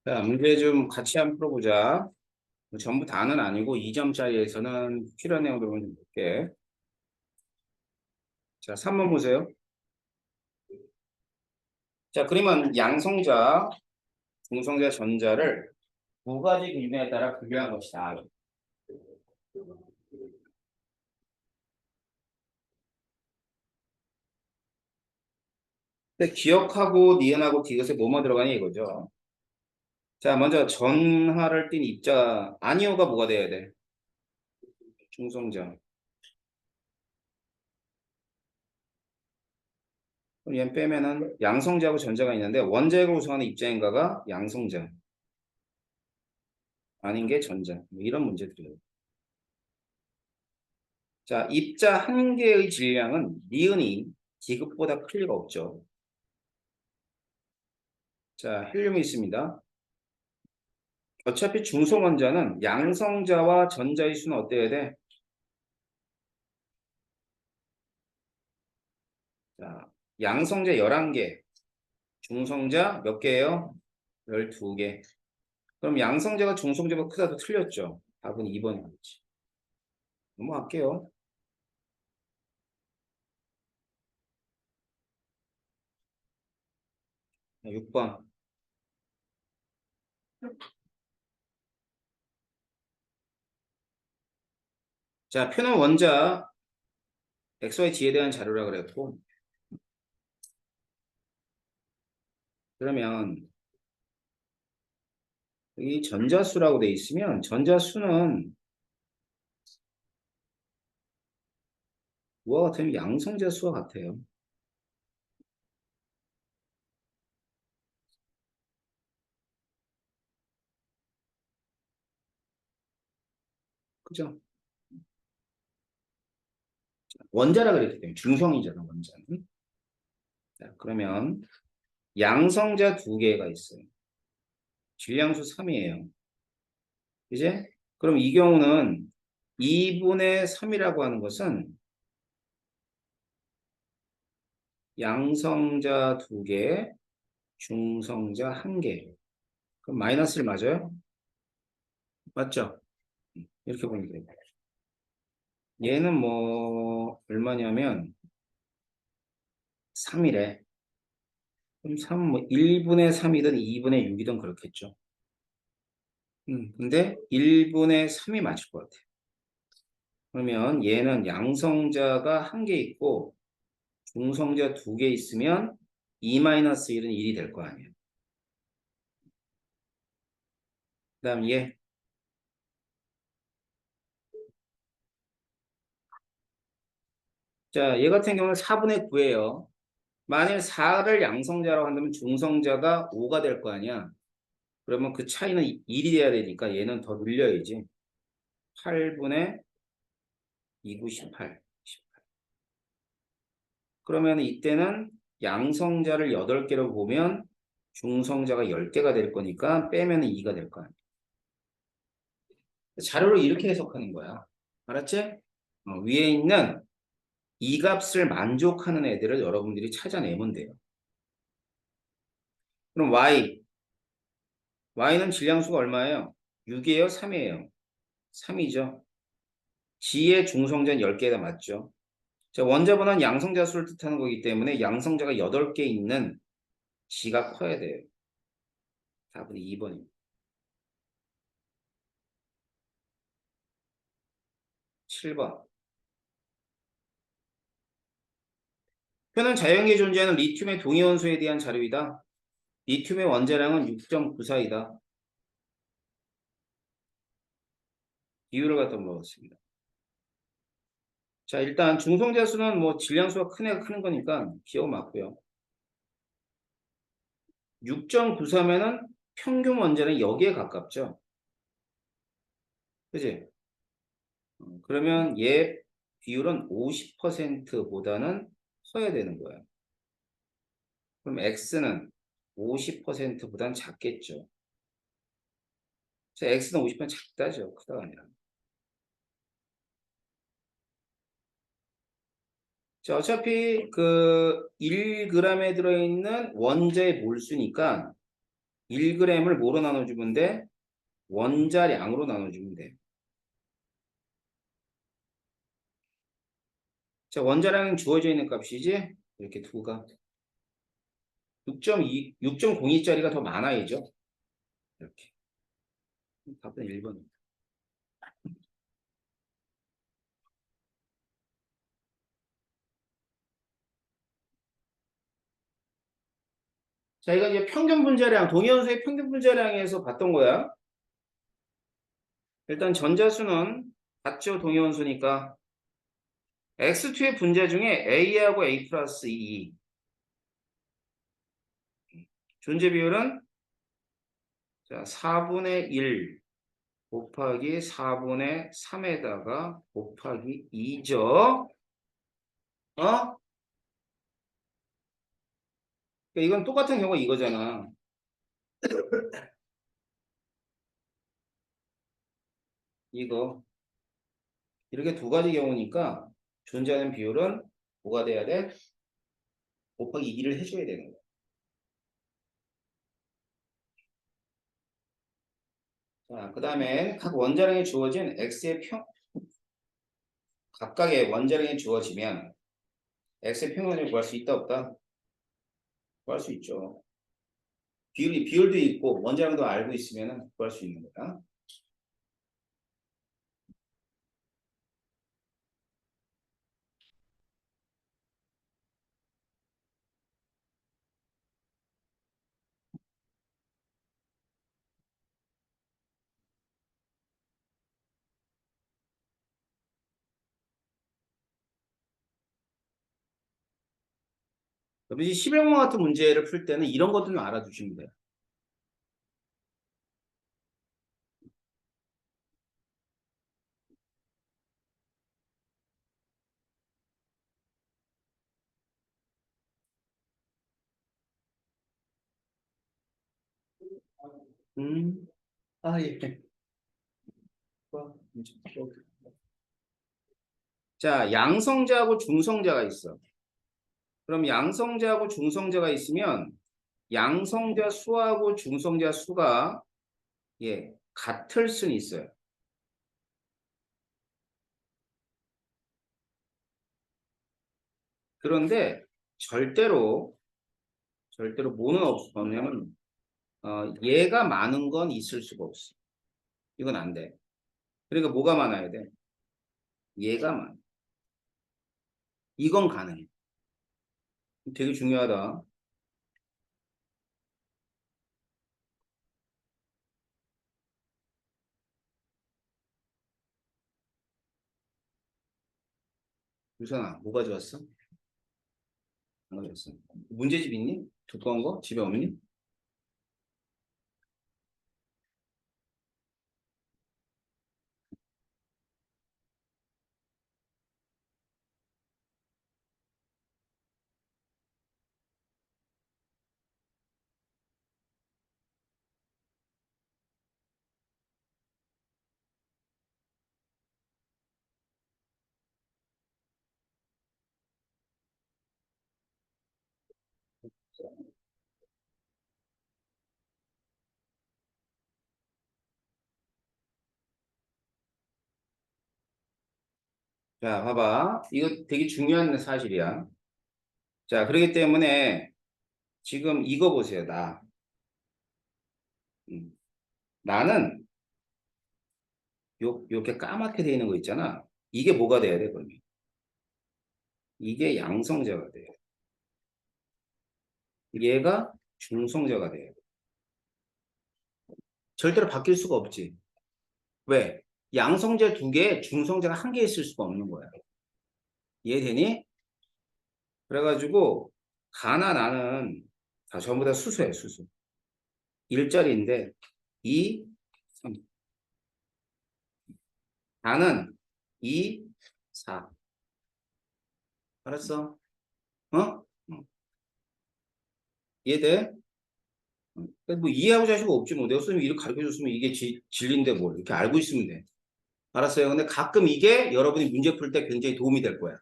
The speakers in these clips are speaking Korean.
자, 문제 좀 같이 한번 풀어보자. 전부 다는 아니고 2점짜리에서는 필요한 내용들만 좀 볼게. 자, 3번 보세요. 자, 그러면 양성자, 중성자, 전자를 두 가지 기준에 따라 분류한 것이다. 근데 기억하고 니은하고 디귿에 뭐뭐 들어가냐 이거죠. 자, 먼저 전하를 띤 입자, 아니오가 뭐가 돼야 돼? 중성자. 그럼 얘 빼면은 양성자하고 전자가 있는데 원자핵을 구성하는 입자인가가 양성자. 아닌 게 전자. 뭐 이런 문제들이에요. 자, 입자 한 개의 질량은 니은이 디귿보다 클 리가 없죠. 자, 헬륨이 있습니다. 어차피 중성원자는 양성자와 전자의 수는 어때야 돼? 자, 양성자 11개, 중성자 몇 개예요? 12개. 그럼 양성자가 중성자보다 크다도 틀렸죠. 답은 2번이겠지. 넘어갈게요. 6번. 자, 표는 원자 XYZ에 대한 자료라 그랬고, 그러면 이 전자수라고 돼 있으면 전자수는 뭐와 같으면 양성자 수와 같아요. 그죠? 원자라 그랬기 때문에 중성이잖아, 원자는. 자, 그러면 양성자 두 개가 있어요. 질량수 3이에요. 이제 그럼 이 경우는 2분의 3이라고 하는 것은 양성자 두 개, 중성자 한 개. 그럼 마이너스를 맞아요? 맞죠? 이렇게 보면 돼요. 얘는 뭐 얼마냐면 3이래. 그럼 3, 뭐 1분의 3이든 2분의 6이든 그렇겠죠. 근데 1분의 3이 맞을 것 같아요. 그러면 얘는 양성자가 한 개 있고 중성자 두 개 있으면 2-1은 1이 될 거 아니에요. 그 다음 얘. 자, 얘 같은 경우는 4분의 9예요. 만일 4를 양성자라고 한다면 중성자가 5가 될 거 아니야. 그러면 그 차이는 1이 돼야 되니까 얘는 더 늘려야지. 8분의 2, 9, 18. 그러면 이때는 양성자를 8개로 보면 중성자가 10개가 될 거니까 빼면 2가 될 거 아니야. 자료를 이렇게 해석하는 거야. 알았지? 위에 있는 이 값을 만족하는 애들을 여러분들이 찾아내면 돼요. 그럼 y는 질량수가 얼마예요? 6이에요? 3이에요? 3이죠. G의 중성자는 10개가 맞죠. 자, 원자번호는 양성자 수를 뜻하는 거기 때문에 양성자가 8개 있는 G가 커야 돼요. 답은 2번입니다. 7번. 표는 자연계에 존재하는 리튬의 동위원소에 대한 자료이다. 리튬의 원자량은 6.94이다. 비율을 갖다 물어봤습니다. 자, 일단 중성자 수는 뭐 질량수가 큰 애가 크는 거니까 기억 맞고요. 6.93면은 평균 원자는 여기에 가깝죠. 그지? 그러면 얘 비율은 50%보다는 커야 되는 거야. 그럼 X는 50%보다는 작겠죠. 자, X는 50% 작다죠. 크다가 아니라. 자, 어차피 그 1g에 들어있는 원자의 몰수니까 1g을 뭐로 나눠주면 돼? 원자량으로 나눠주면 돼. 자, 원자량은 주어져 있는 값이지? 이렇게 두가. 6.2, 6.02짜리가 더 많아야죠. 이렇게. 답은 1번. 자, 이건 이제 평균 분자량, 동위원소의 평균 분자량에서 봤던 거야. 일단 전자수는 같죠, 동위원소니까. X2의 분자 중에 A하고 A 플러스 2. 존재 비율은 자, 4분의 1 곱하기 4분의 3에다가 곱하기 2죠. 어? 이건 똑같은 경우가 이거잖아. 이거. 이렇게 두 가지 경우니까 존재하는 비율은 뭐가 돼야 돼? 곱하기 2를 해줘야 되는 거야. 자, 그 다음에 각 원자량에 주어진 X의 각각의 원자량이 주어지면 X의 평균을 구할 수 있다 없다? 구할 수 있죠. 비율도 있고 원자량도 알고 있으면 구할 수 있는 거야. 그럼 이제 11번 같은 문제를 풀 때는 이런 것들은 알아두시면 돼요. 음, 아, 예. 자, 양성자하고 중성자가 있어. 그럼 양성자하고 중성자가 있으면 양성자 수하고 중성자 수가 예, 같을 수는 있어요. 그런데 절대로 뭐는 없냐면 얘가 많은 건 있을 수가 없어. 이건 안 돼. 그러니까 뭐가 많아야 돼? 얘가 많아. 이건 가능해. 되게 중요하다. 유선아, 뭐 가져왔어? 안 가져왔어. 문제집 있니? 두꺼운 거? 집에 없니? 자, 봐봐. 이거 되게 중요한 사실이야. 자, 그렇기 때문에 지금 이거 보세요, 나. 음. 나는 요렇게 까맣게 돼 있는 거 있잖아. 이게 뭐가 돼야 돼, 그러면? 이게 양성자가 돼요. 얘가 중성자가 돼요. 절대로 바뀔 수가 없지. 왜? 양성자 두 개, 중성자가 한 개 있을 수가 없는 거야. 이해되니? 그래가지고 가나 나는 다 전부 다 수소야, 수소. 1짜리인데 2, 3. 나는 2, 4. 알았어? 어? 이해돼? 뭐 이해하고 자시고 없지 뭐. 내가 선생님이 이렇게 가르쳐줬으면 이게 진리인데 뭘. 이렇게 알고 있으면 돼. 알았어요? 근데 가끔 이게 여러분이 문제 풀 때 굉장히 도움이 될 거야.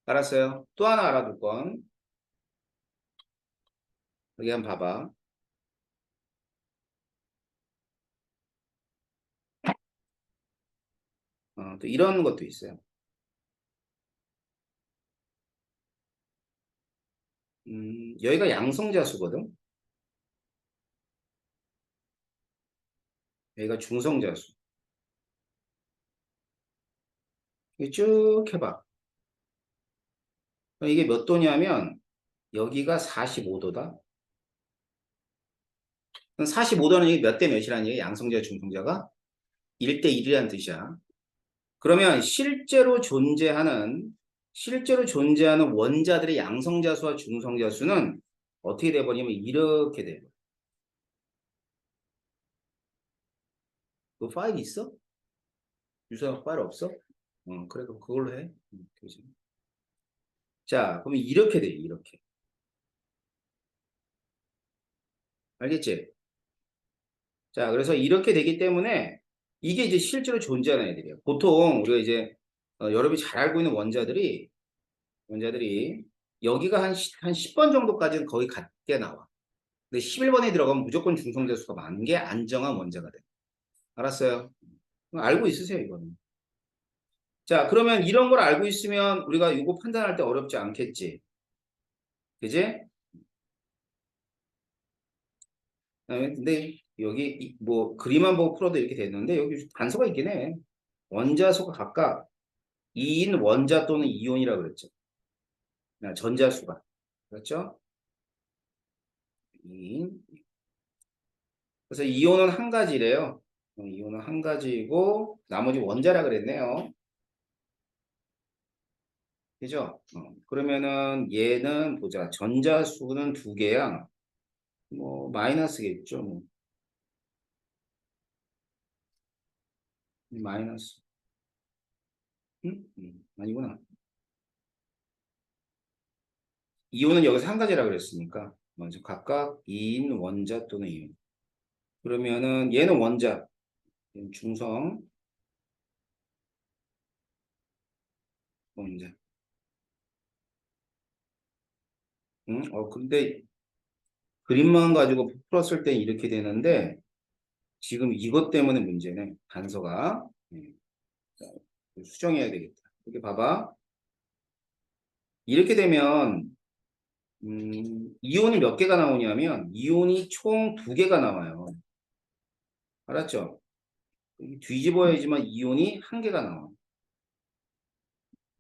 알았어요? 또 하나 알아둘 건 여기 한번 봐봐. 또 이런 것도 있어요. 여기가 양성자수거든. 여기가 중성자수. 이게 쭉 해봐. 그럼 이게 몇 도냐면 여기가 45도다. 45도는 이게 몇 대 몇이라는 얘기야? 양성자, 중성자가 1대 1이라는 뜻이야. 그러면 실제로 존재하는 원자들의 양성자수와 중성자수는 어떻게 돼버리면 이렇게 돼. 그 파일 있어? 유사 파일 없어? 그래, 그럼 그걸로 해. 그지. 자, 그러면 이렇게 돼, 이렇게. 알겠지? 자, 그래서 이렇게 되기 때문에 이게 이제 실제로 존재하는 애들이에요. 보통 우리가 이제 여러분이 잘 알고 있는 원자들이 여기가 한 10번 정도까지는 거의 같게 나와. 근데 11번에 들어가면 무조건 중성자수가 많은 게 안정한 원자가 돼. 알았어요? 알고 있으세요, 이거는. 자, 그러면 이런 걸 알고 있으면 우리가 이거 판단할 때 어렵지 않겠지. 그지? 근데 여기 뭐 그림만 보고 풀어도 이렇게 됐는데 여기 단서가 있긴 해. 원자수가 각각 2인 원자 또는 이온이라고 그랬죠. 전자수가. 그렇죠? 2인. 그래서 이온은 한 가지래요. 이온은 한 가지고 나머지 원자라 그랬네요. 그죠? 그러면은 얘는 보자. 전자수는 두 개야. 뭐 마이너스겠죠. 뭐. 마이너스. 응? 아니구나. 이온은 여기서 한 가지라 그랬으니까 먼저 각각 2인 원자 또는 이온. 그러면은 얘는 원자, 얘는 중성 원자. 응? 근데 그림만 가지고 풀었을 때 이렇게 되는데 지금 이것 때문에 문제네. 단서가. 자, 수정해야 되겠다. 이렇게 봐봐. 이렇게 되면 이온이 몇 개가 나오냐면 이온이 총 두 개가 나와요. 알았죠? 뒤집어야지만 이온이 한 개가 나와.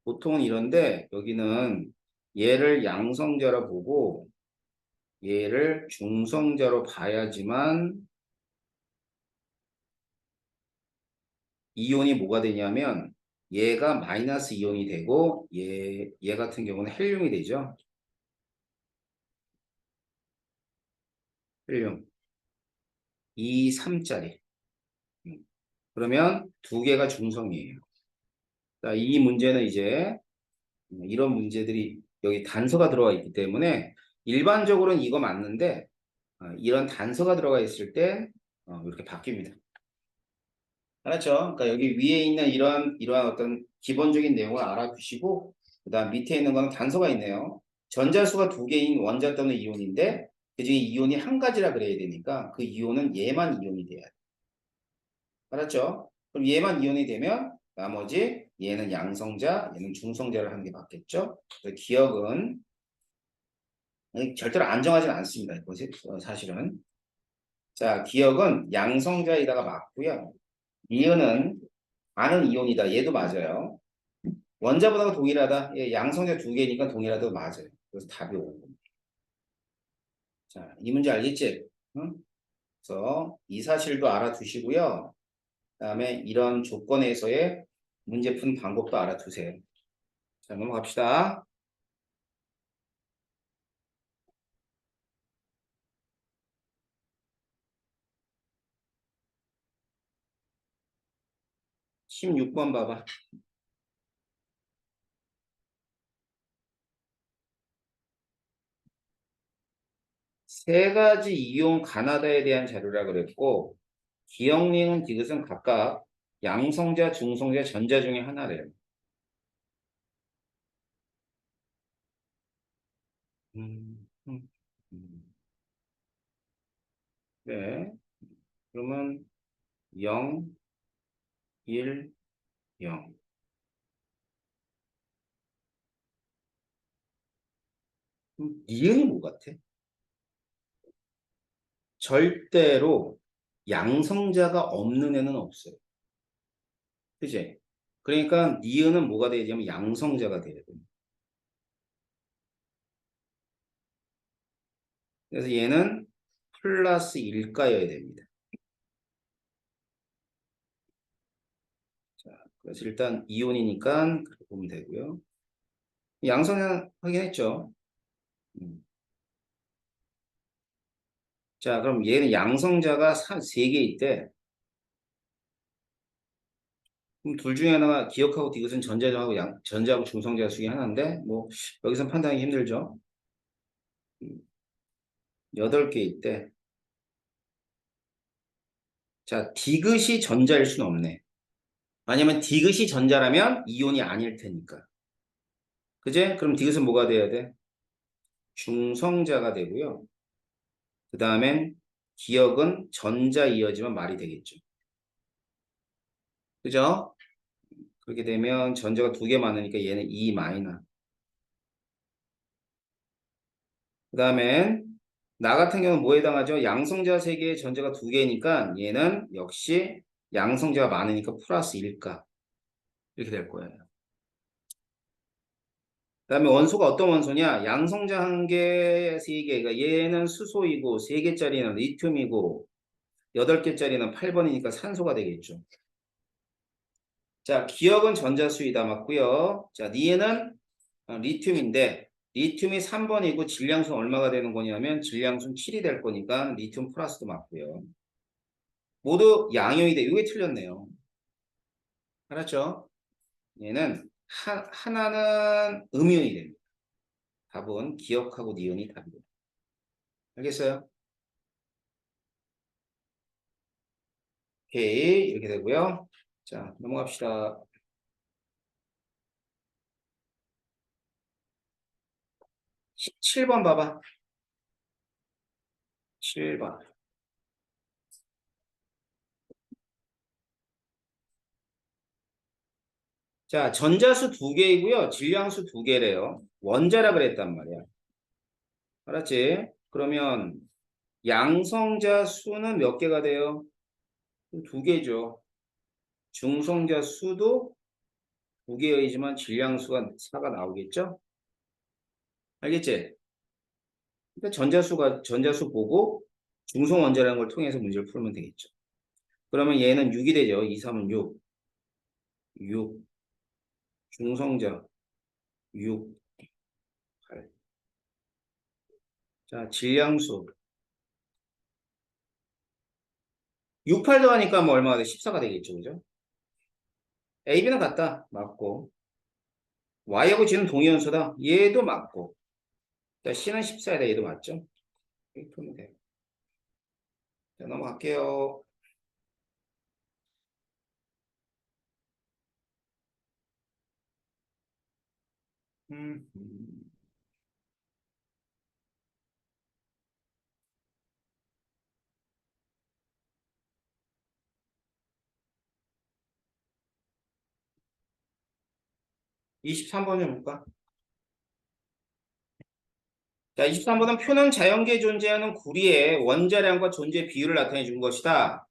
보통은 이런데 여기는 얘를 양성자로 보고 얘를 중성자로 봐야지만 이온이 뭐가 되냐면 얘가 마이너스 이온이 되고 얘 같은 경우는 헬륨이 되죠. 헬륨. 2, 3짜리. 그러면 두 개가 중성이에요. 자, 이 문제는 이제 이런 문제들이 여기 단서가 들어가 있기 때문에 일반적으로는 이거 맞는데 이런 단서가 들어가 있을 때 이렇게 바뀝니다. 알았죠? 그러니까 여기 위에 있는 이러한 어떤 기본적인 내용을 알아두시고 그다음 밑에 있는 거는 단서가 있네요. 전자수가 두 개인 원자 또는 이온인데 그중에 이온이 한 가지라 그래야 되니까 그 이온은 얘만 이온이 돼야 돼. 알았죠? 그럼 얘만 이온이 되면 나머지 얘는 양성자, 얘는 중성자를 하는 게 맞겠죠? 그래서 기억은 절대로 안정하진 않습니다. 사실은. 자, 기억은 양성자에다가 맞고요. 이온은 아는 이온이다. 얘도 맞아요. 원자보다 동일하다. 예, 양성자 두 개니까 동일하다도 맞아요. 그래서 답이 5번. 자, 이 문제 알겠지? 응? 그래서 이 사실도 알아두시고요. 그다음에 이런 조건에서의 문제 푸는 방법도 알아두세요. 자, 넘어갑시다. 16번 봐봐. 세 가지 이온 가나다에 대한 자료라 그랬고 기억링은 이것은 각각 양성자, 중성자, 전자 중에 하나래요. 음, 음, 네. 그러면 0, 1, 0. 니은이 뭐 같아? 절대로 양성자가 없는 애는 없어요. 그지? 그러니까 니은은 뭐가 돼야 되냐면 양성자가 돼야 돼. 그래서 얘는 플러스 1가여야 됩니다. 자, 그래서 일단 이온이니까 그렇게 보면 되고요. 양성자 확인했죠? 자, 그럼 얘는 양성자가 3개 있대. 그럼 둘 중에 하나가 기억하고 디귿은 전자하고 전자하고 중성자 중에 하나인데 뭐 여기서 판단하기 힘들죠. 8개 있대. 자, 디귿이 전자일 수는 없네. 왜냐면 디귿이 전자라면 이온이 아닐 테니까. 그제? 그럼 디귿은 뭐가 돼야 돼? 중성자가 되고요. 그 다음엔 기억은 전자 이어지면 말이 되겠죠. 그죠? 그렇게 되면 전자가 2개 많으니까 얘는 2 마이너. 그 다음엔 나 같은 경우는 뭐에 해당하죠? 양성자 3개에 전자가 2개니까 얘는 역시 양성자가 많으니까 플러스 1가. 이렇게 될 거예요. 그 다음에 원소가 어떤 원소냐? 양성자 1개, 3개. 그러니까 얘는 수소이고 3개짜리는 리튬이고 8개짜리는 8번이니까 산소가 되겠죠. 자, 기억은 전자수이다 맞고요. 자, 니에는 리튬인데 리튬이 3번이고 질량수는 얼마가 되는 거냐면 질량수는 7이 될 거니까 리튬 플러스도 맞고요. 모두 양이온이 돼. 이게 틀렸네요. 알았죠? 얘는 하나는 음이온이 됩니다. 답은 기억하고 니온이 답입니다. 알겠어요? 오케이, 이렇게 되고요. 자, 넘어갑시다. 17번 봐봐. 7번. 자, 전자수 2개이고요. 질량수 2개래요. 원자라 그랬단 말이야. 알았지? 그러면 양성자 수는 몇 개가 돼요? 2개죠. 중성자 수도 2개이지만 질량수가 4가 나오겠죠? 알겠지? 그러니까 전자수 보고 중성 원자라는 걸 통해서 문제를 풀면 되겠죠. 그러면 얘는 6이 되죠. 2, 3은 6. 6. 중성자 6, 8. 자, 질량수 6, 8 더하니까 뭐 얼마가 돼? 14가 되겠죠. 그죠? A, B는 같다. 맞고. Y하고 G는 동위원소다. 얘도 맞고. 자, C는 14다. 얘도 맞죠? 이렇게 풀면 돼요. 자, 넘어갈게요. 23번 좀 볼까? 자, 23번은 표는 자연계에 존재하는 구리의 원자량과 존재 비율을 나타내 준 것이다.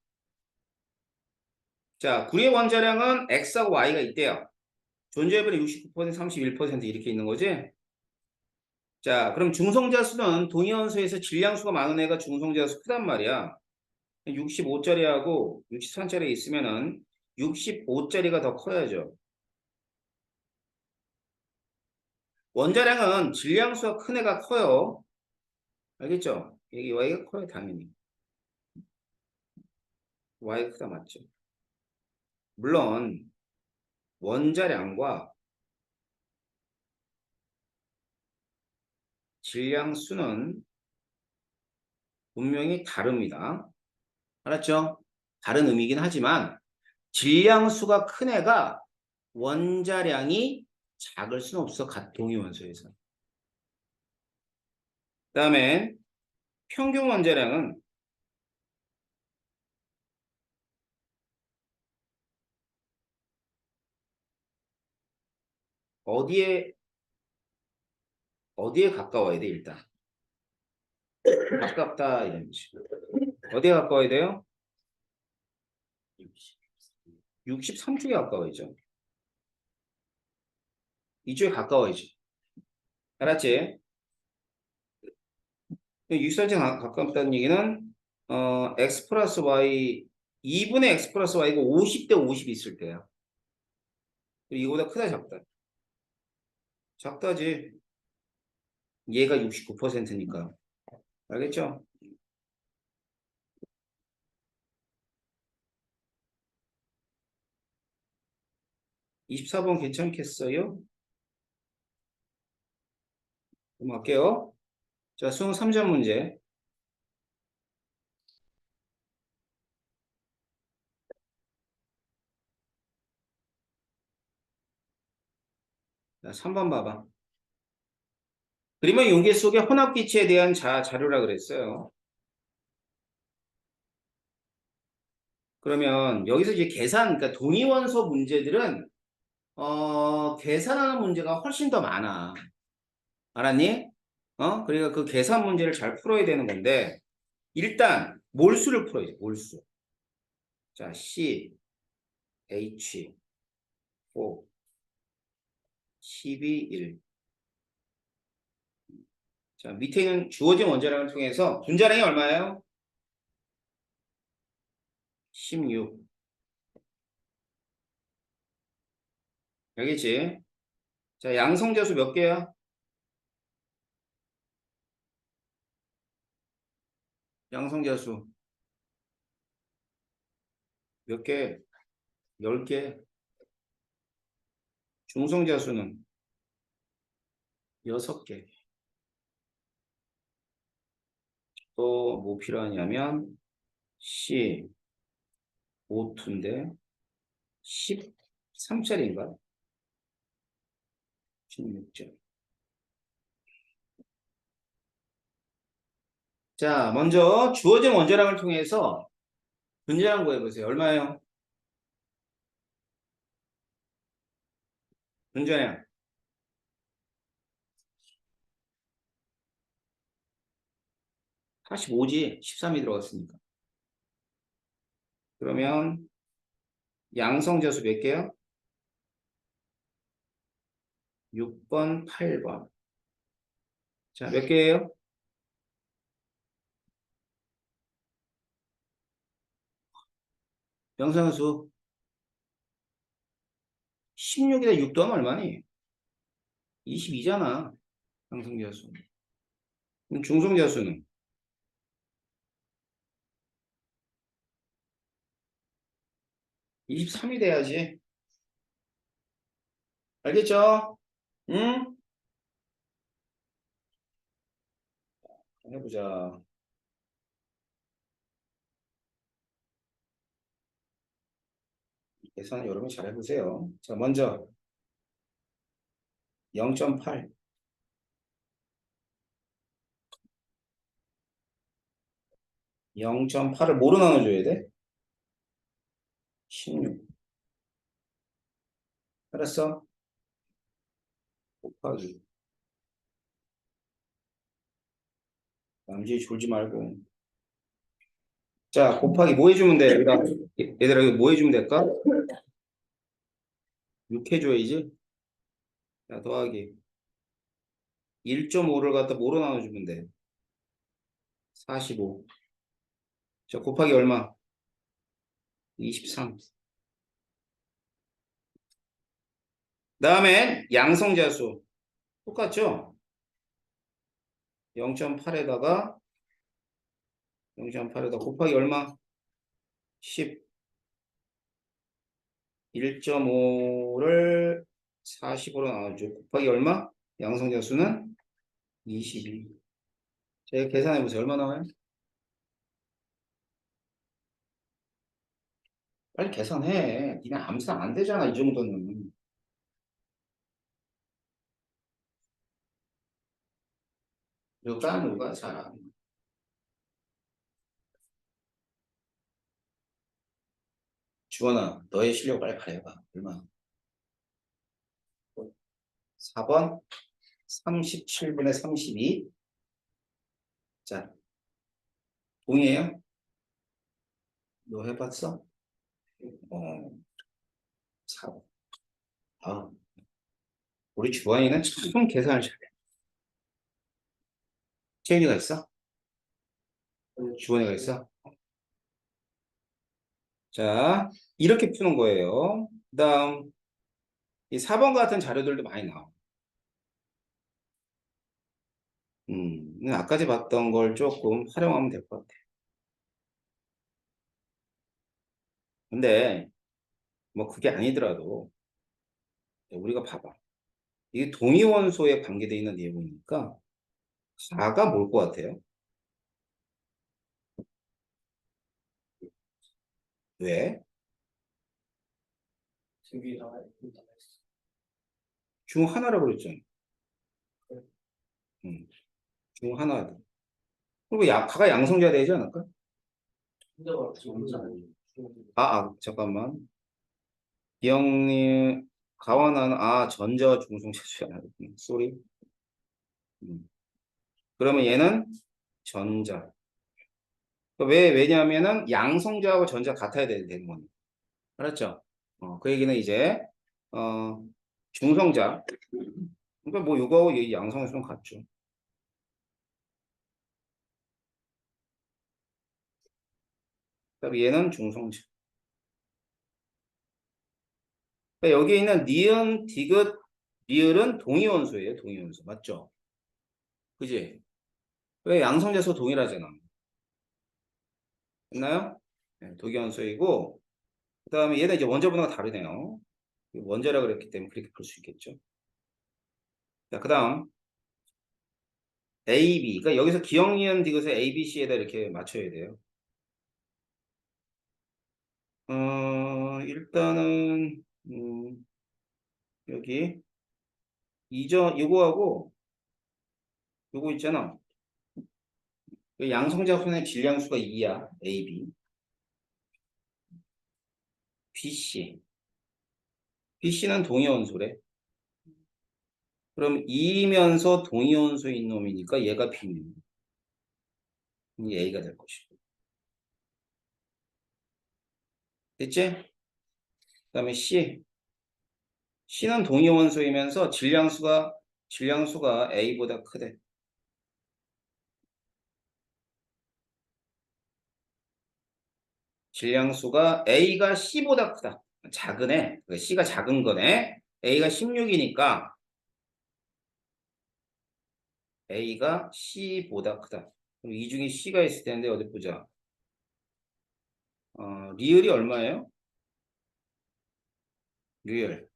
자, 구리의 원자량은 X하고 Y가 있대요. 존재율이 69%, 31% 이렇게 있는 거지? 자, 그럼 중성자 수는 동위원소에서 질량수가 많은 애가 중성자 수 크단 말이야. 65짜리하고 63짜리 있으면은 65짜리가 더 커야죠. 원자량은 질량수가 큰 애가 커요. 알겠죠? 여기 Y가 커요, 당연히. Y가 크다 맞죠? 물론 원자량과 질량수는 분명히 다릅니다. 알았죠? 다른 의미긴 하지만 질량수가 큰 애가 원자량이 작을 수는 없어. 동위원소에서. 그 다음에 평균 원자량은 어디에 가까워야 돼, 일단. 가깝다, 이런 식. 어디에 가까워야 돼요? 63쪽에 가까워야죠. 이쪽에 가까워야지. 알았지? 육사진 가깝다는 얘기는, x 플러스 y, 2분의 x 플러스 y가 50대 50 있을 때야. 이거보다 크다, 작다? 작다지. 얘가 69%니까. 알겠죠? 24번 괜찮겠어요? 그럼 할게요. 자, 수능 3점 문제. 자, 3번 봐봐. 그림의 용계 속의 혼합기체에 대한 자료라 그랬어요. 그러면 여기서 이제 계산, 그러니까 동위원소 문제들은 계산하는 문제가 훨씬 더 많아. 알았니? 그러니까 그 계산 문제를 잘 풀어야 되는 건데 일단 몰수를 풀어야 돼. 몰수. 자, C, H, O, 12, 1. 자, 밑에 있는 주어진 원자량을 통해서 분자량이 얼마예요? 16. 알겠지? 자, 양성자수 몇 개야? 양성자수 몇 개? 10개. 중성자수는 6개. 또 뭐 필요하냐면 C, O2인데 13짜리인가? 16점. 자, 먼저 주어진 원자량을 통해서 분자량 구해보세요. 얼마예요? 분자량. 45지. 13이 들어갔으니까. 그러면 양성자수 몇 개요? 6번, 8번. 자, 몇 개예요? 양성수 16에다 6 더하면 얼마니? 22잖아. 양성자수. 그럼 중성자수는? 23이 돼야지. 알겠죠? 응? 해보자. 계산 여러분 잘 해보세요. 자, 먼저 0.8. 0.8을 뭐로 나눠줘야 돼? 16. 알았어? 곱하기. 남지 졸지 말고. 자, 곱하기 뭐 해주면 돼? 얘들아, 이거 뭐 해주면 될까? 6 해줘야지. 자, 더하기. 1.5를 갖다 뭐로 나눠주면 돼? 45. 자, 곱하기 얼마? 23. 다음에 양성자수. 똑같죠? 0.8에다가 0.8에다 곱하기 얼마? 10. 1.5를 40으로 나눠줘. 곱하기 얼마? 양성자수는 22. 제가 계산해보세요. 얼마 나와요? 빨리 계산해. 니네 암산 안 되잖아, 이 정도는. 누가 잘. 주원아, 너의 실력 빨리 발휘해봐. 얼마? 4번 37분의 32. 자, 동의해요? 너 해봤어? 4번. 아, 우리 주환이는 참 계산을 잘해. 채윤이가 있어? 주원이가 있어? 자, 이렇게 푸는 거예요. 그 다음, 이 4번 같은 자료들도 많이 나와. 아까 전 봤던 걸 조금 활용하면 될 것 같아. 근데, 뭐, 그게 아니더라도, 우리가 봐봐. 이게 동위원소에 관계되어 있는 내용이니까, 4가 뭘 것 같아요? 왜? 중 하나라고 그랬잖아. 음, 중 하나다. 그리고 가가 양성자야 되지 않을까? 잠깐만. 기영님, 가와나는, 전자 중성자주야. 쏘리. 그러면 얘는 전자. 왜냐면은 양성자하고 전자 같아야 되는 거니. 알았죠? 그 얘기는 이제, 어, 중성자. 그러니까 뭐 이거하고 이 양성자는 같죠. 그다음에 얘는 중성자. 그러니까 여기 있는 니은, 디귿, 리을은 동위원소예요. 동위원소. 맞죠? 그지? 왜 양성자수 동일하잖아. 됐나요? 네, 동위원소이고, 그 다음에 얘는 이제 원자 번호가 다르네요. 원자라 그랬기 때문에 그렇게 볼 수 있겠죠. 자, 그 다음 A, B. 그러니까 여기서 기억, 니은, 디귿을 A, B, C에다 이렇게 맞춰야 돼요. 일단은 여기 이거하고 요거 있잖아. 양성자수의 질량수가 2야. A, B. B, C. B, C는 동위원소래. 그럼 E면서 동위원소인 놈이니까 얘가 B입니다. 이게 A가 될 것이고. 됐지? 그 다음에 C. C는 동위원소이면서 질량수가 A보다 크대. 질량수가 A가 C보다 크다. 작으네. C가 작은 거네. A가 16이니까 A가 C보다 크다. 그럼 이 중에 C가 있을 텐데 어디 보자. 리을이 얼마예요? 리을.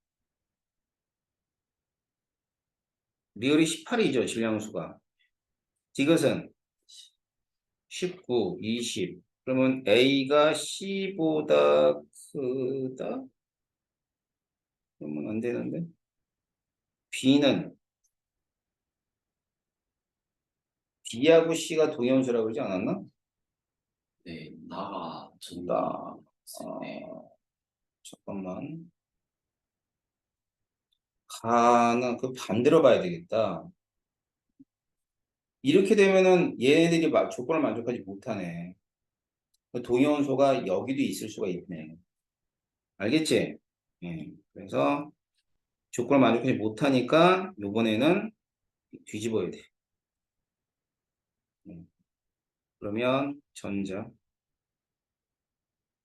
리을이 18이죠. 질량수가. 디귿은 19, 20. 그러면 A가 C보다 크다? 그러면 안 되는데. B는 B하고 C가 동위원소라고 그러지 않았나? 네, 나가 나, 네. 잠깐만. 가는 그 반대로 봐야 되겠다. 이렇게 되면은 얘네들이 조건을 만족하지 못하네. 그 동위원소가 여기도 있을 수가 있네. 알겠지? 예. 그래서 조건을 만족하지 못하니까 요번에는 뒤집어야 돼. 그러면 전자.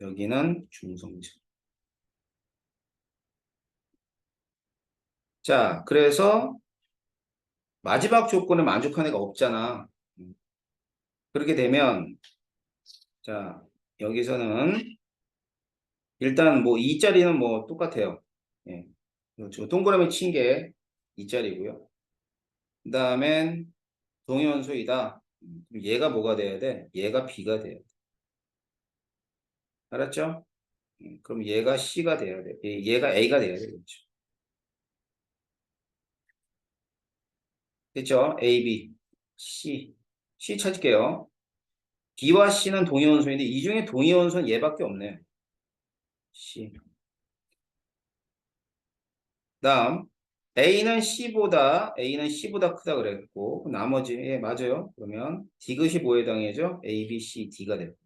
여기는 중성자. 자, 그래서 마지막 조건을 만족한 애가 없잖아. 그렇게 되면 자, 여기서는 일단 뭐 2짜리는 뭐 똑같아요. 예. 저 동그라미 친 게 2짜리고요. 그 다음엔 동위원소이다. 그럼 얘가 뭐가 돼야 돼? 얘가 B가 돼야 돼. 알았죠? 그럼 얘가 C가 돼야 돼. 얘가 A가 돼야 되겠죠. 됐죠? A, B, C. C 찾을게요. B와 C는 동위원소인데 이 중에 동위원소는 얘밖에 없네. C. 다음 A는 C보다 크다 그랬고, 나머지, 예, 맞아요. 그러면 디귿이 뭐에 해당해죠? A, B, C, D가 되고.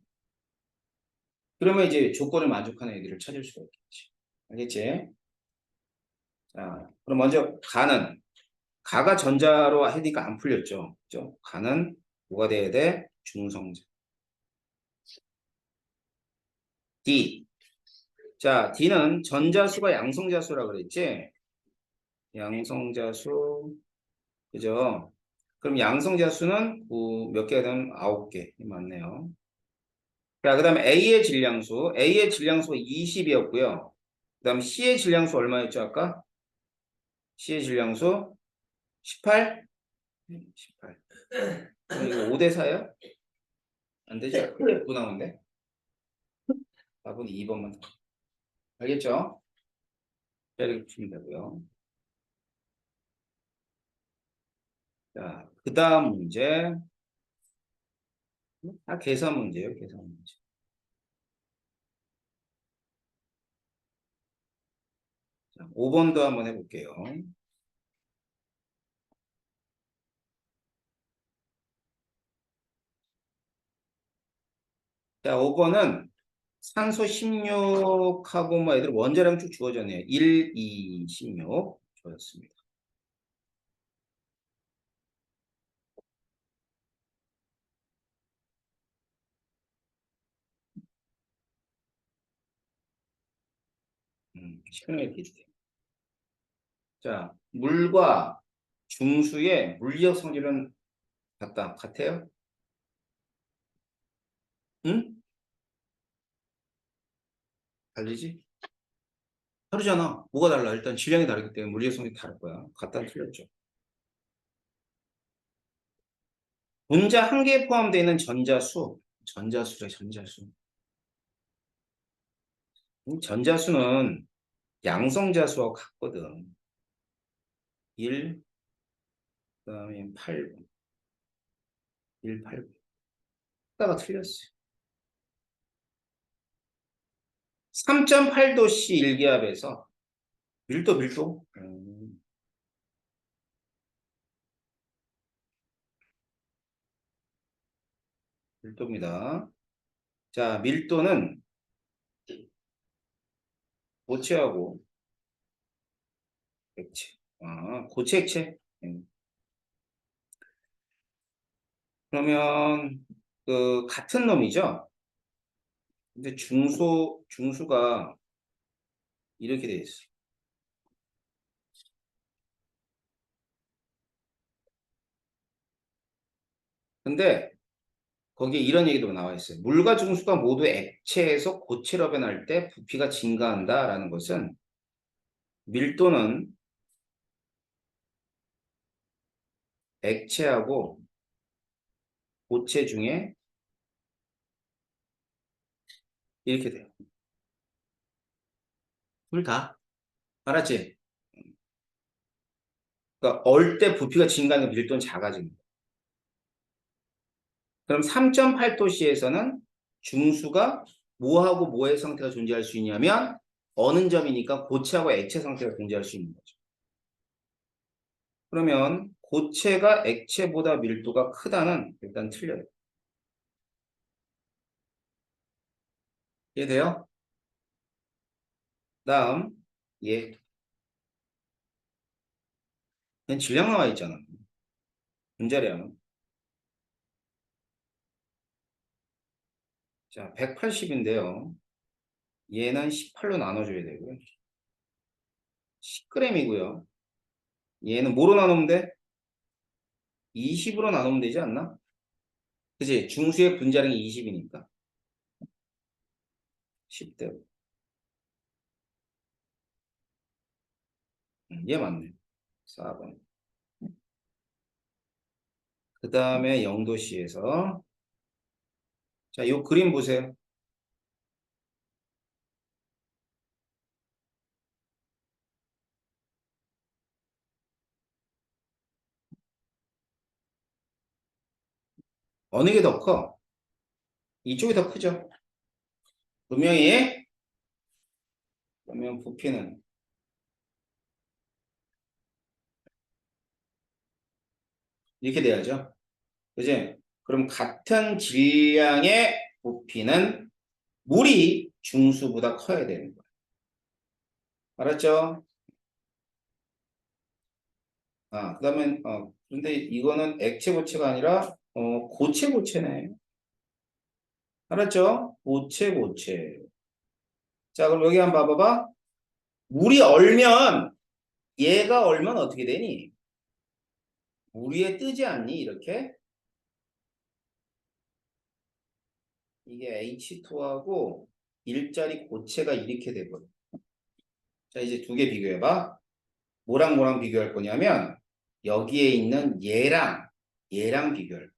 그러면 이제 조건을 만족하는 애들을 찾을 수가 있겠지. 알겠지? 자, 그럼 먼저 가가 전자로 하니까 안 풀렸죠. 그죠? 가는 뭐가 돼야 돼? 중성자. D. 자, D는 전자수가 양성자수라 그랬지? 양성자수, 그죠? 그럼 양성자수는 몇 개가 되면 9개. 맞네요. 자, 그 다음에 A의 질량수가 20이었고요. 그 다음 C의 질량수 얼마였죠, 아까? C의 질량수 18? 18. 그럼 이거 5대 4야? 안 되죠? 크게 9 나오는데? 답은 2번만. 알겠죠? 자, 이렇게 보시면 되고요. 자, 그 다음 문제. 계산 문제예요, 계산 문제. 자, 5번도 한번 해볼게요. 자, 5번은 산소 16하고 뭐 애들 원자량 쭉 주어졌네요. 1, 2, 16 주어졌습니다. 시간이 비슷해요. 자, 물과 중수의 물리적 성질은 같아요? 응? 다르지? 다르잖아. 뭐가 달라? 일단 질량이 다르기 때문에 물리적 성질이 다를 거야. 같다 틀렸죠. 분자 한 개에 포함되어 있는 전자수래, 전자수. 전자수는 양성자수하고 같거든. 1, 그다음에 8분, 1, 8분. 하다가 틀렸어요. 3.8도 C 일기압에서 밀도. 밀도입니다. 자, 밀도는 고체하고 액체. 고체 액체. 그러면 그 같은 놈이죠. 근데 중수가 이렇게 돼 있어요. 근데 거기에 이런 얘기도 나와 있어요. 물과 중수가 모두 액체에서 고체로 변할 때 부피가 증가한다라는 것은 밀도는 액체하고 고체 중에 이렇게 돼요. 둘 다. 알았지? 그러니까 얼 때 부피가 증가하는 밀도는 작아지는 거예요. 그럼 3.8도씨에서는 중수가 뭐하고 뭐의 상태가 존재할 수 있냐면 어느 점이니까 고체하고 액체 상태가 존재할 수 있는 거죠. 그러면 고체가 액체보다 밀도가 크다는 일단 틀려요. 이해돼요? 다음 예. 그냥 질량 나와 있잖아. 분자량. 자, 180인데요. 얘는 18로 나눠줘야 되고요. 10g이고요. 얘는 뭐로 나누면 돼? 20으로 나누면 되지 않나? 그치? 중수의 분자량이 20이니까. 10대. 얘 맞네. 4번. 그 다음에 영도시에서 자, 요 그림 보세요. 어느 게 더 커? 이쪽이 더 크죠? 분명히 그러면 부피는 이렇게 돼야죠. 그지? 그럼 같은 질량의 부피는 물이 중수보다 커야 되는 거야. 알았죠? 그다음에 근데 이거는 액체 고체가 아니라 고체 고체네. 알았죠? 고체 고체. 자, 그럼 여기 한번 봐봐봐. 물이 얼면 얘가 얼면 어떻게 되니? 물 위에 뜨지 않니? 이렇게? 이게 H2하고 일자리 고체가 이렇게 돼버려. 자, 이제 두 개 비교해봐. 뭐랑 뭐랑 비교할 거냐면 여기에 있는 얘랑 비교할 거야.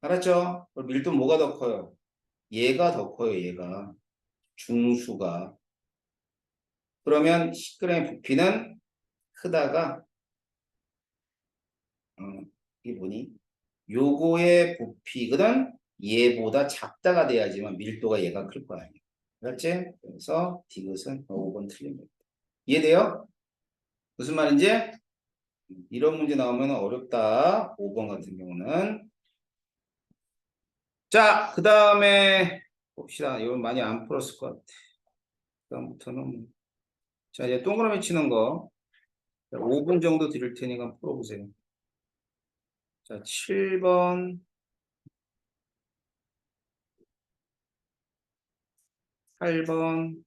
알았죠? 그럼 밀도 뭐가 더 커요? 얘가 더 커요, 얘가. 중수가. 그러면 10g의 부피는 크다가 어, 이게 뭐니? 요거의 부피거든 얘보다 작다가 돼야지만 밀도가 얘가 클 거 아니야. 알았지? 그래서 디귿은 5번 틀린 거야. 이해돼요? 무슨 말인지? 이런 문제 나오면 어렵다. 5번 같은 경우는. 자, 그 다음에 봅시다. 이건 많이 안 풀었을 것 같아. 그 다음부터는. 자, 이제 동그라미 치는 거. 5분 정도 드릴 테니까 풀어보세요. 자, 7번, 8번,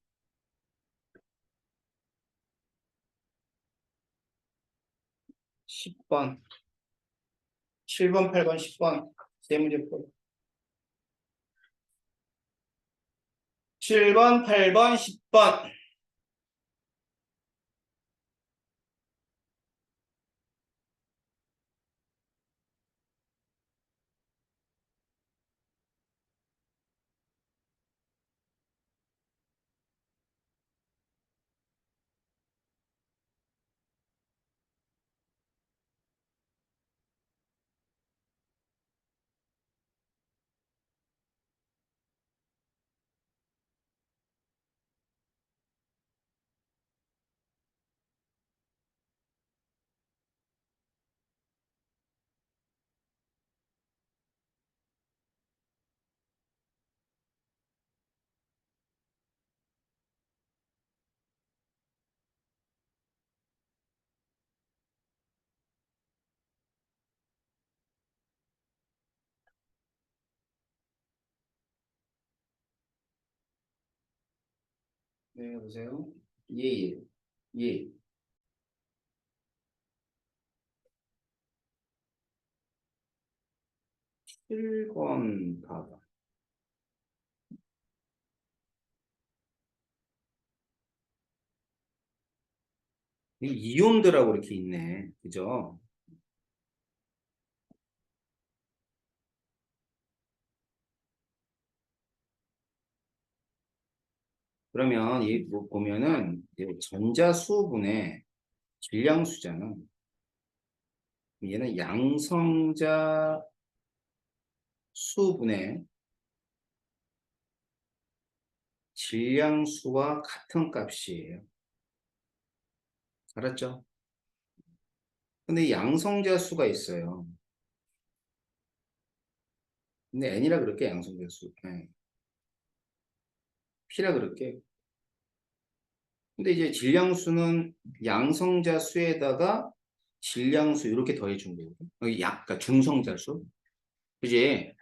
10번. 7번, 8번, 10번. 세 문제 풀어. 7번, 8번, 10번. 네, 보세요. 예, 예. 예. 7번 봐봐. 이 이온드라고 이렇게 있네. 그죠? 그러면 이 보면은 이 전자수분의 질량수잖아. 얘는 양성자 수분의 질량수와 같은 값이에요. 알았죠? 근데 양성자 수가 있어요. 근데 N이라 그럴게, 양성자 수. 네. P라 그럴게. 근데 이제 질량수는 양성자 수에다가 질량수 이렇게 더해준 거거든. 여기 약간 중성자 수. 그지?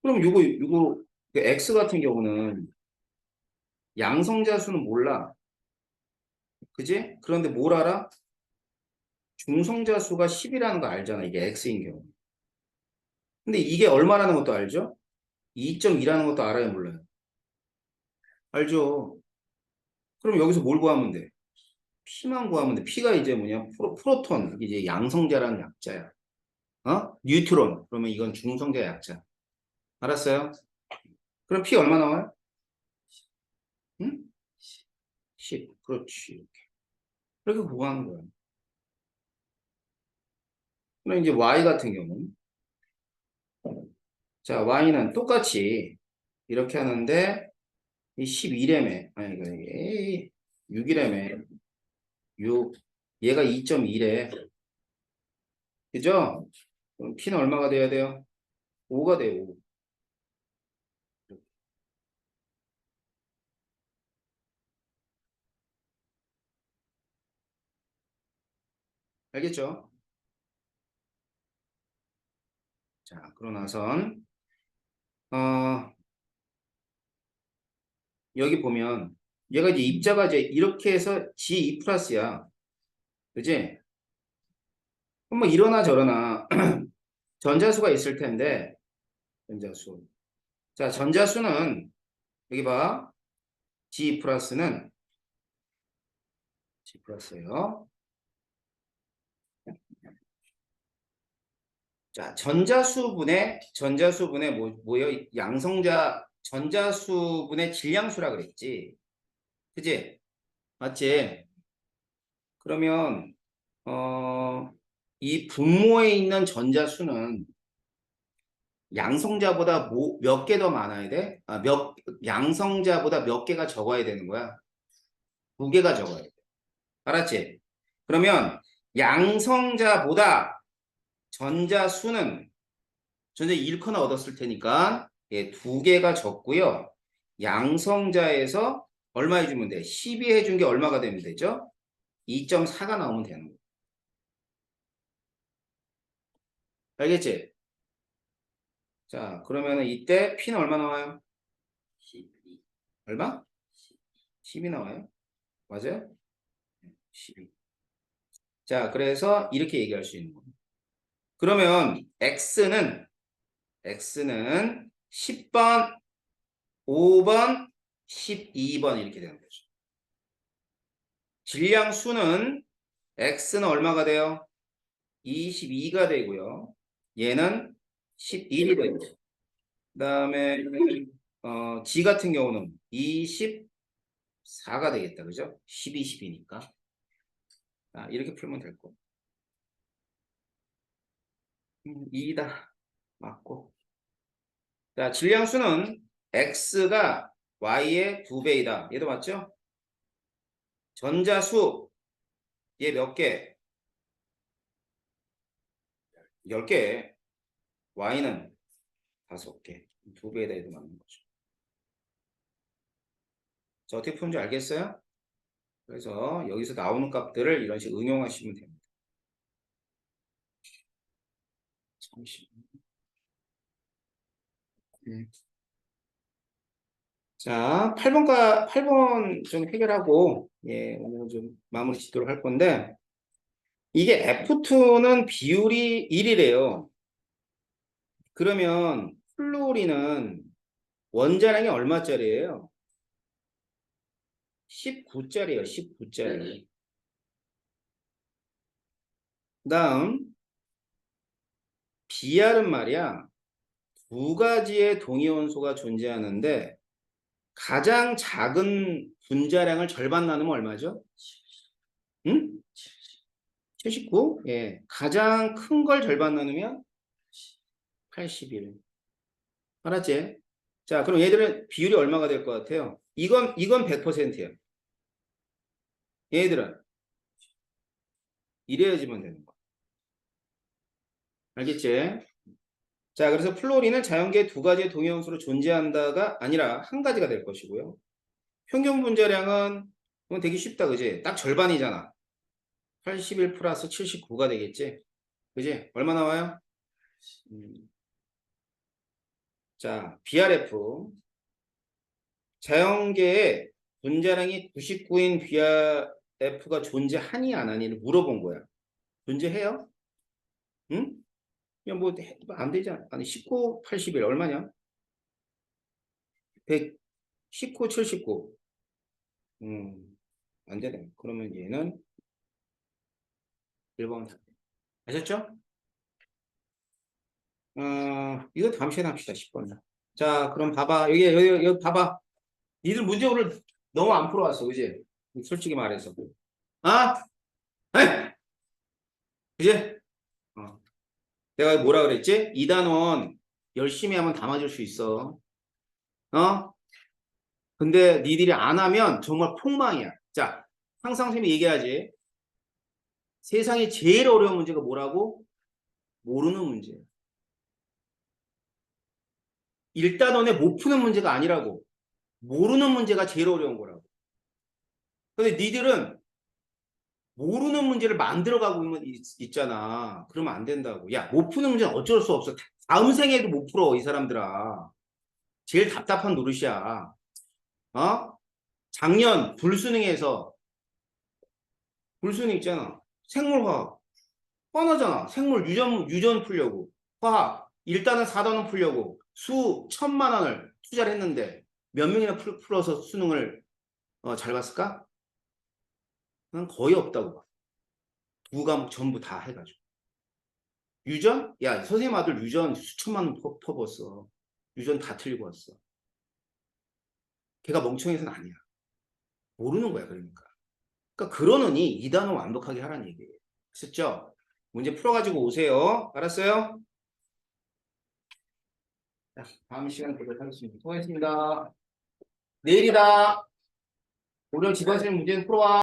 그럼 요거, 그 X 같은 경우는 양성자 수는 몰라. 그지? 그런데 뭘 알아? 중성자 수가 10이라는 거 알잖아. 이게 X인 경우. 근데 이게 얼마라는 것도 알죠? 2.2라는 것도 알아요, 몰라요? 알죠? 그럼 여기서 뭘 구하면 돼? P만 구하면 돼. P가 이제 뭐냐? 프로톤. 이제 양성자라는 약자야. 뉴트론. 그러면 이건 중성자 약자. 알았어요? 그럼 P 얼마 나와요? 응? 10. 그렇지. 이렇게 구하는 거야. 그럼 이제 Y 같은 경우는 자, Y는 똑같이 이렇게 하는데 이 12램에 아니 이거 6이램에 6 얘가 2.1에. 그죠? 그럼 P는 얼마가 돼야 돼요? 5가 돼요. 5. 알겠죠? 자, 그러고 나선 어, 여기 보면 얘가 이제 입자가 이제 이렇게 해서 G2 플러스야. 그지? 그럼 뭐 이러나 저러나 전자수가 있을 텐데 전자수. 자, 전자수는 여기 봐. G 플러스는 G 플러스예요. 자, 전자수분의 뭐요? 양성자 전자수분의 질량수라 그랬지. 그지? 맞지? 그러면 이 분모에 있는 전자수는 양성자보다 몇 개 더 많아야 돼? 양성자보다 몇 개가 적어야 되는 거야? 2개가 적어야 돼. 알았지? 그러면 양성자보다 전자수는 전자 1커나 얻었을 테니까 2개가 적고요. 양성자에서 얼마 해주면 돼? 12 해준 게 얼마가 되면 되죠? 2.4가 나오면 되는 거야. 알겠지? 자, 그러면은 이때 P는 얼마 나와요? 12. 얼마? 12 나와요? 맞아요? 12. 자, 그래서 이렇게 얘기할 수 있는 겁니다. 그러면 X는 10번, 5번, 12번 이렇게 되는 거죠. 질량수는 X는 얼마가 돼요? 22가 되고요. 얘는 11이 되고. 그 다음에 G 같은 경우는 24가 되겠다. 그죠? 12, 10이니까. 이렇게 풀면 될 거. 2다. 맞고. 자, 질량수는 X가 Y의 2배이다. 얘도 맞죠? 전자수, 얘 몇 개? 10개. Y는 5개. 2배에다 얘도 맞는 거죠. 자, 어떻게 푸는지 알겠어요? 그래서 여기서 나오는 값들을 이런 식으로 응용하시면 됩니다. 잠시만요. 자, 8번 좀 해결하고, 오늘 좀 마무리 짓도록 할 건데, 이게 F2는 비율이 1이래요. 그러면 플루오린은 원자량이 얼마짜리예요? 19짜리예요. 19짜리. 다음 Br은 말이야. 2가지의 동위원소가 존재하는데 가장 작은 분자량을 절반 나누면 얼마죠? 응? 79? 예. 가장 큰 걸 절반 나누면 81. 알았지? 자, 그럼 얘들은 비율이 얼마가 될 것 같아요? 이건 100%예요. 얘들은 이래야지만 되는 거야. 알겠지? 자, 그래서 플로린은 자연계에 2가지의 동위원소로 존재한다가 아니라 한 가지가 될 것이고요. 평균 분자량은 이건 되게 쉽다, 그지? 딱 절반이잖아. 81 플러스 79가 되겠지? 그지? 얼마 나와요? 자, BRF. 자연계에 분자량이 99인 BRF가 존재하니 안 하니를 물어본 거야. 존재해요? 응? 그냥 뭐 안 되잖아. 아니 19, 81 얼마냐? 100, 19, 79. 안 되네. 그러면 얘는 1번. 아셨죠? 이거 다음 시간에 합시다. 10번. 자, 그럼 봐봐. 여기 봐봐. 니들 문제 오늘 너무 안 풀어왔어. 그지? 솔직히 말해서. 아? 에? 그지? 어. 내가 뭐라 그랬지? 2단원 열심히 하면 다 맞을 수 있어. 어? 근데 니들이 안 하면 정말 폭망이야. 자, 항상 선생님이 얘기하지. 세상에 제일 어려운 문제가 뭐라고? 모르는 문제야. 일단 너네 못 푸는 문제가 아니라고. 모르는 문제가 제일 어려운 거라고. 근데 니들은 모르는 문제를 만들어가고 있잖아. 그러면 안 된다고. 야, 못 푸는 문제는 어쩔 수 없어. 다음 생에도 못 풀어, 이 사람들아. 제일 답답한 노릇이야. 어? 작년 불수능에서 불수능 있잖아. 생물화학. 뻔하잖아. 생물 유전 풀려고. 화학. 일단은 4단원 풀려고. 수 1,000만 원을 투자를 했는데 몇 명이나 풀어서 수능을 잘 봤을까? 난 거의 없다고 봐. 두 과목 전부 다 해가지고. 유전? 야, 선생님 아들 유전 수천만 원 퍼부었어. 유전 다 틀리고 왔어. 걔가 멍청해서는 아니야. 모르는 거야, 그러니까. 그러니까 그러느니 이 단어 완벽하게 하라는 얘기예요. 아셨죠? 문제 풀어가지고 오세요. 알았어요? 자, 다음 시간에 보도록 하겠습니다. 수고하셨습니다. 내일이다. 오늘 집안실 문제는 풀어와.